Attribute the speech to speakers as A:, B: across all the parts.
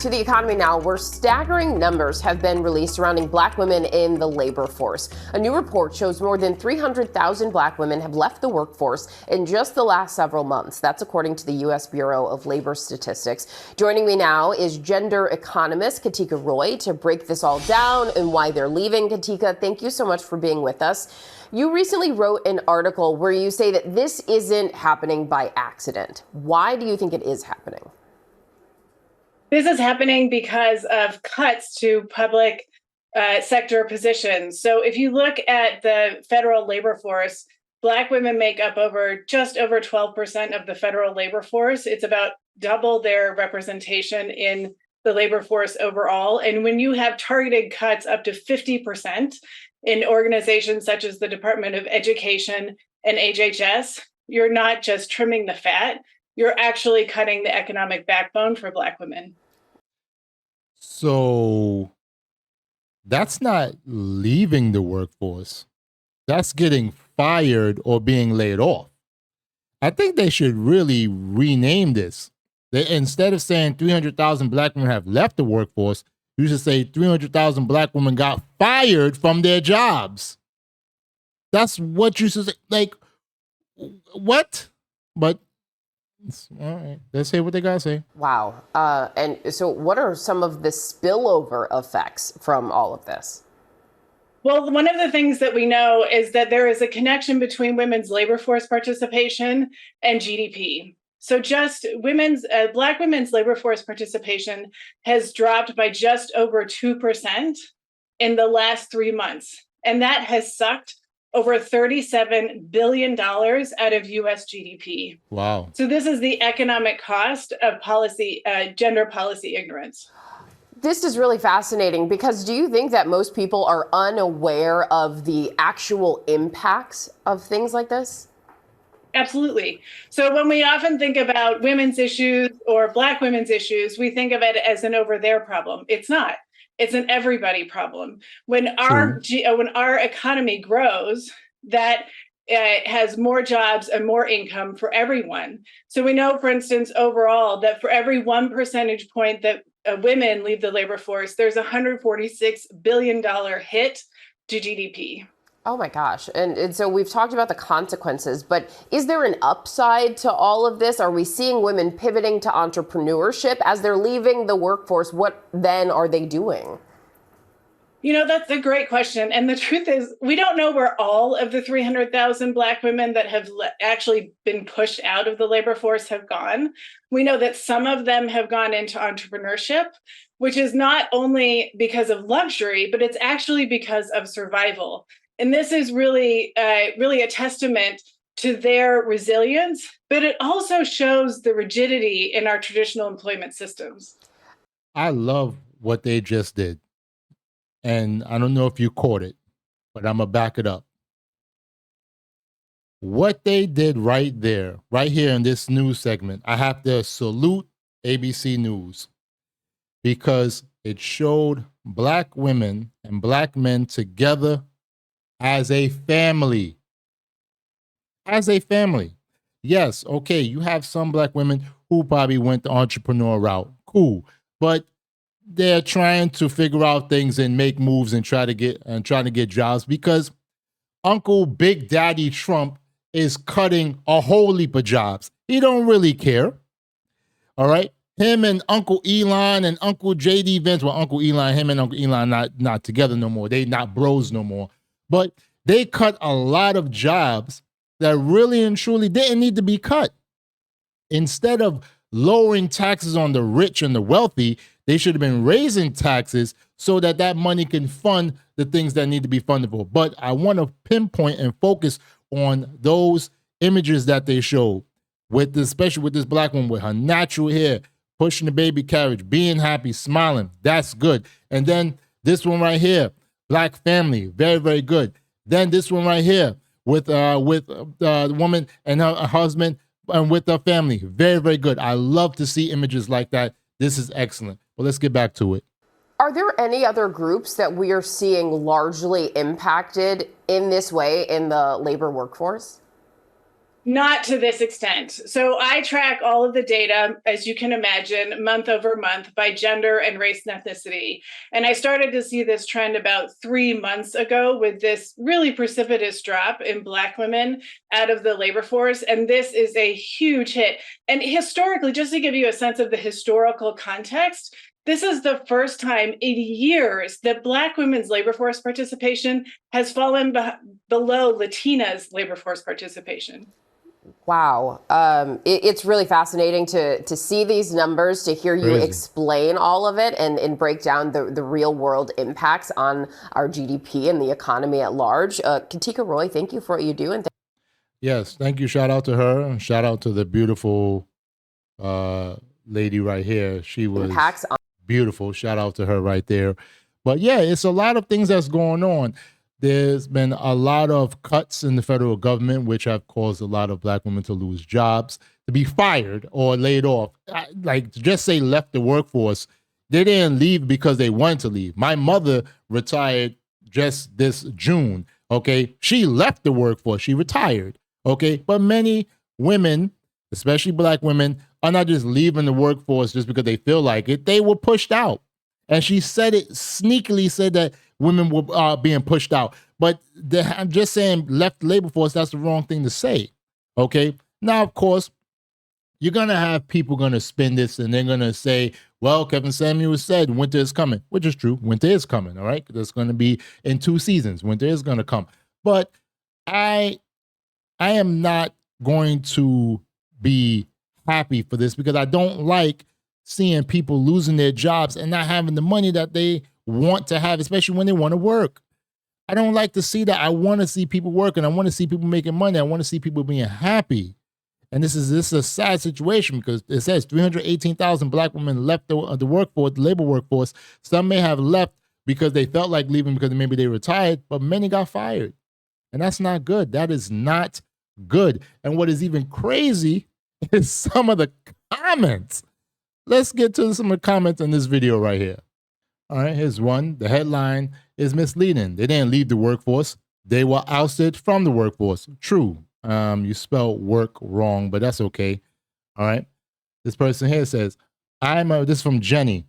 A: To the economy now, where staggering numbers have been released surrounding Black women in the labor force. A new report shows more than 300,000 Black women have left the workforce in just the last several months. That's according to the U.S. Bureau of Labor Statistics. Joining me now is gender economist Katika Roy to break this all down and why they're leaving. Katika, thank you so much for being with us. You recently wrote an article where you say that this isn't happening by accident. Why do you think it is happening?
B: This is happening because of cuts to public sector positions. So if you look at the federal labor force, Black women make up just over 12% of the federal labor force. It's about double their representation in the labor force overall. And when you have targeted cuts up to 50% in organizations such as the Department of Education and HHS, you're not just trimming the fat, you're actually cutting the economic backbone for Black women.
C: So that's not leaving the workforce. That's getting fired or being laid off. I think they should really rename this. Instead of saying 300,000 Black women have left the workforce, you should say 300,000 Black women got fired from their jobs. That's what you should say. Like, what? But all right, let's hear what they gotta say.
A: Wow. And so what are some of the spillover effects from all of this?
B: Well, one of the things that we know is that there is a connection between women's labor force participation and GDP. So just Black women's labor force participation has dropped by just over 2% in the last 3 months. And that has sucked over $37 billion out of US GDP.
C: Wow.
B: So this is the economic cost of gender policy ignorance.
A: This is really fascinating because do you think that most people are unaware of the actual impacts of things like this?
B: Absolutely. So when we often think about women's issues or Black women's issues, we think of it as an over there problem. It's not. It's an everybody problem. When our economy grows, that has more jobs and more income for everyone. So we know, for instance, overall, that for every 1 percentage point that women leave the labor force, there's a $146 billion hit to GDP.
A: Oh my gosh. And so we've talked about the consequences, but is there an upside to all of this? Are we seeing women pivoting to entrepreneurship as they're leaving the workforce? What then are they doing?
B: You know, that's a great question. And the truth is, we don't know where all of the 300,000 Black women that have actually been pushed out of the labor force have gone. We know that some of them have gone into entrepreneurship, which is not only because of luxury, but it's actually because of survival. And this is really a testament to their resilience, but it also shows the rigidity in our traditional employment systems.
C: I love what they just did. And I don't know if you caught it, but I'm going to back it up. What they did right there, right here in this news segment, I have to salute ABC News because it showed Black women and Black men together as a family. As a family. Yes, okay, you have some Black women who probably went the entrepreneur route. Cool. But they're trying to figure out things and make moves and trying to get jobs because Uncle Big Daddy Trump is cutting a whole heap of jobs. He don't really care. All right. Him and Uncle Elon and Uncle J.D. Vance. Well, him and Uncle Elon not together no more. They not bros no more. But they cut a lot of jobs that really and truly didn't need to be cut. Instead of lowering taxes on the rich and the wealthy, they should have been raising taxes so that money can fund the things that need to be funded for. But I want to pinpoint and focus on those images that they showed, especially with this Black woman with her natural hair, pushing the baby carriage, being happy, smiling. That's good. And then this one right here, Black family, very, very good. Then this one right here with the woman and her husband and with her family, very, very good. I love to see images like that. This is excellent. But let's get back to it.
A: Are there any other groups that we are seeing largely impacted in this way in the labor workforce?
B: Not to this extent. So I track all of the data, as you can imagine, month over month by gender and race and ethnicity. And I started to see this trend about 3 months ago with this really precipitous drop in Black women out of the labor force. And this is a huge hit. And historically, just to give you a sense of the historical context, this is the first time in years that Black women's labor force participation has fallen below Latinas' labor force participation.
A: Wow. It's really fascinating to see these numbers, to hear you
C: Crazy.
A: explain all of it and break down the real world impacts on our GDP and the economy at large. Katika Roy, thank you for what you do. And
C: Yes, thank you. Shout out to her and shout out to the beautiful lady right here. She was
A: impacts on
C: beautiful. Shout out to her right there. But yeah, it's a lot of things that's going on. There's been a lot of cuts in the federal government, which have caused a lot of Black women to lose jobs, to be fired or laid off. Like, to just say left the workforce, they didn't leave because they wanted to leave. My mother retired just this June, okay? She left the workforce. She retired, okay? But many women, especially Black women, are not just leaving the workforce just because they feel like it. They were pushed out. And she said it, sneakily said that women were being pushed out. But I'm just saying left the labor force, that's the wrong thing to say, okay? Now, of course, you're going to have people going to spin this and they're going to say, well, Kevin Samuels said winter is coming, which is true. Winter is coming, all right? That's going to be in 2 seasons. Winter is going to come. But I am not going to be happy for this because I don't like seeing people losing their jobs and not having the money that they want to have, especially when they want to work. I don't like to see that. I want to see people working. I want to see people making money. I want to see people being happy. And this is a sad situation because it says 318,000 Black women left the workforce, the labor workforce. Some may have left because they felt like leaving because maybe they retired, but many got fired. And that's not good. That is not good. And what is even crazy is some of the comments. Let's get to some of the comments in this video right here. All right, here's one. The headline is misleading. They didn't leave the workforce. They were ousted from the workforce. True. You spelled work wrong, but that's okay. All right. This person here says, this is from Jenny.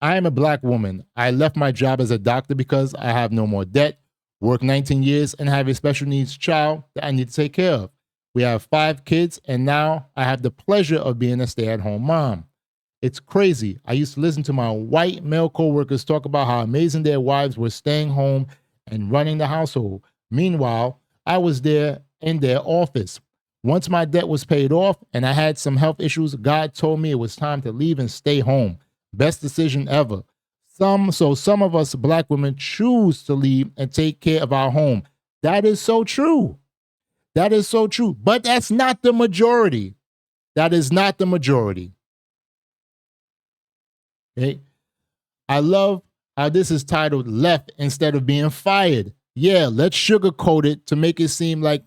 C: I am a Black woman. I left my job as a doctor because I have no more debt, work 19 years, and have a special needs child that I need to take care of. We have 5 kids, and now I have the pleasure of being a stay-at-home mom. It's crazy. I used to listen to my white male coworkers talk about how amazing their wives were staying home and running the household. Meanwhile, I was there in their office. Once my debt was paid off and I had some health issues, God told me it was time to leave and stay home. Best decision ever. Some of us Black women choose to leave and take care of our home. That is so true. That is so true. But that's not the majority. That is not the majority. Okay. I love how this is titled left instead of being fired. Yeah, let's sugarcoat it to make it seem like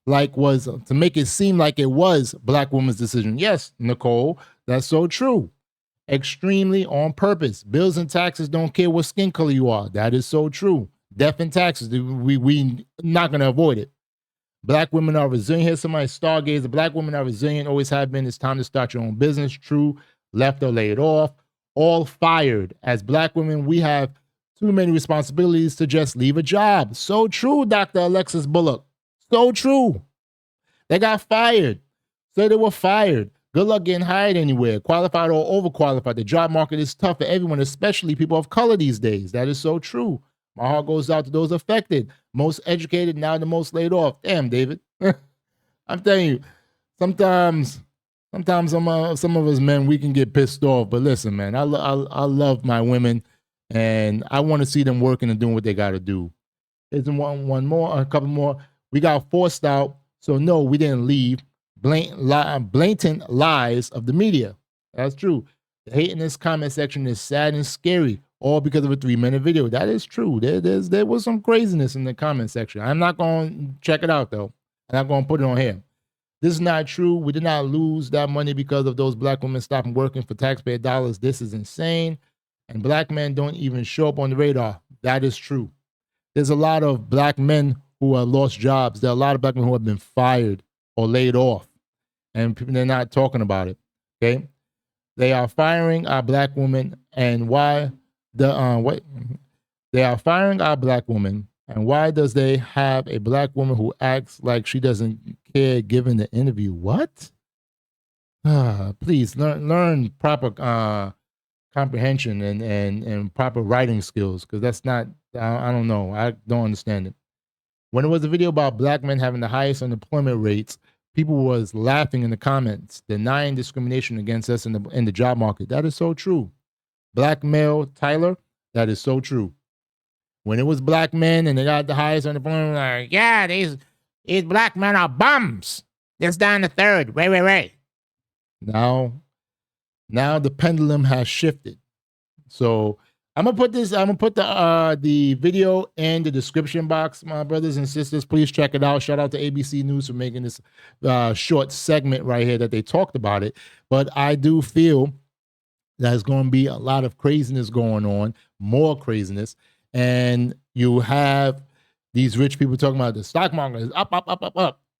C: it was Black women's decision. Yes, Nicole, that's so true. Extremely on purpose. Bills and taxes don't care what skin color you are. That is so true. Death and taxes, we not going to avoid it. Black women are resilient. Here's somebody stargazer. Black women are resilient, always have been. It's time to start your own business. True. Left or laid off. All fired. As Black women, we have too many responsibilities to just leave a job. So true, Dr. Alexis Bullock. So true. They got fired. So they were fired. Good luck getting hired anywhere, qualified or overqualified. The job market is tough for everyone, especially people of color these days. That is so true. My heart goes out to those affected. Most educated, now the most laid off. Damn, David. I'm telling you, sometimes some of us men, we can get pissed off. But listen, man, I love my women, and I want to see them working and doing what they got to do. There's one more, a couple more. We got forced out. So no, we didn't leave. Blatant lies of the media. That's true. The hate in this comment section is sad and scary, all because of a 3-minute video. That is true. There was some craziness in the comment section. I'm not going to check it out, though. I'm not going to put it on here. This is not true. We did not lose that money because of those Black women stopping working for taxpayer dollars. This is insane. And Black men don't even show up on the radar. That is true. There's a lot of Black men who have lost jobs. There are a lot of black women who have been fired or laid off, and they're not talking about it. Okay, they are firing our black women, and why what they are firing our black women, and why does they have a black woman who acts like she doesn't care giving the interview? What? Please learn proper comprehension and proper writing skills, because that's not, I don't know, I don't understand it. When it was a video about black men having the highest unemployment rates, people was laughing in the comments, denying discrimination against us in the job market. That is so true. Black male Tyler, that is so true. When it was black men and they got the highest unemployment, like, yeah, these black men are bums. It's down to third. Wait. Now the pendulum has shifted. So I'm gonna put the video in the description box, my brothers and sisters. Please check it out. Shout out to ABC News for making this short segment right here that they talked about it. But I do feel there's going to be a lot of craziness going on, more craziness, and you have these rich people talking about the stock market is up,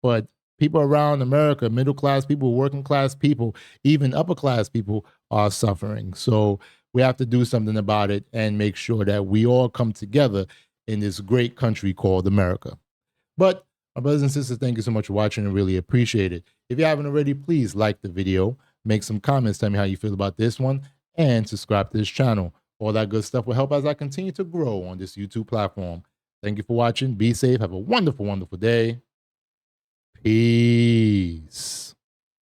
C: but people around America, middle class people, working class people, even upper class people are suffering. So we have to do something about it and make sure that we all come together in this great country called America. But my brothers and sisters, thank you so much for watching. I really appreciate it. If you haven't already, please like the video, make some comments, tell me how you feel about this one, and subscribe to this channel. All that good stuff will help as I continue to grow on this YouTube platform. Thank you for watching. Be safe. Have a wonderful, wonderful day. Peace.